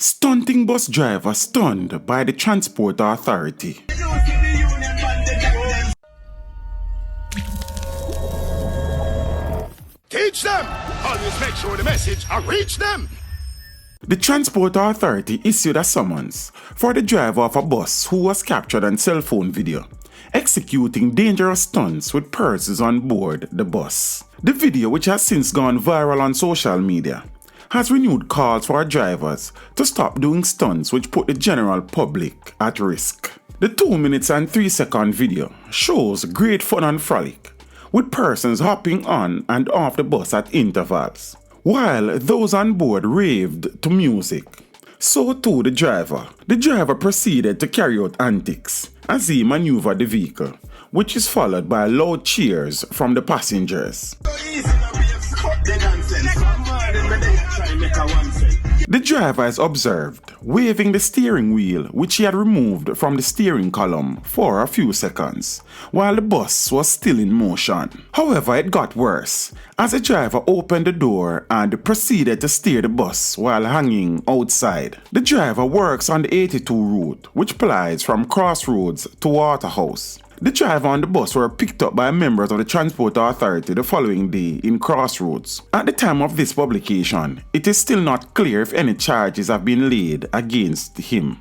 Stunting bus driver stunned by the transport authority. Teach them! Always make sure the message will reach them! The Transport Authority issued a summons for the driver of a bus who was captured on cell phone video, executing dangerous stunts with persons on board the bus. The video, which has since gone viral on social media, has renewed calls for drivers to stop doing stunts which put the general public at risk. The 2 minutes and 3 second video shows great fun and frolic, with persons hopping on and off the bus at intervals, while those on board raved to music. So too the driver. The driver proceeded to carry out antics as he maneuvered the vehicle, which is followed by loud cheers from the passengers. The driver is observed waving the steering wheel, which he had removed from the steering column, for a few seconds, while the bus was still in motion. However, it got worse, as the driver opened the door and proceeded to steer the bus while hanging outside. The driver works on the 82 route, which plies from Crossroads to Waterhouse. The driver and the bus were picked up by members of the Transport Authority the following day in Crossroads. At the time of this publication, it is still not clear if any charges have been laid against him.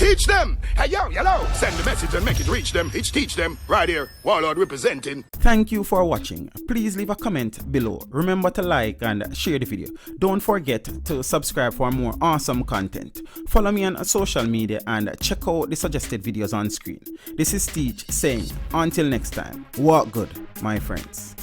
Teach them! Hey yo, hello! Send the message and make it reach them. It's teach them. Right here, Warlord representing. Thank you for watching. Please leave a comment below. Remember to like and share the video. Don't forget to subscribe for more awesome content. Follow me on social media and check out the suggested videos on screen. This is Teach saying, until next time, walk good, my friends.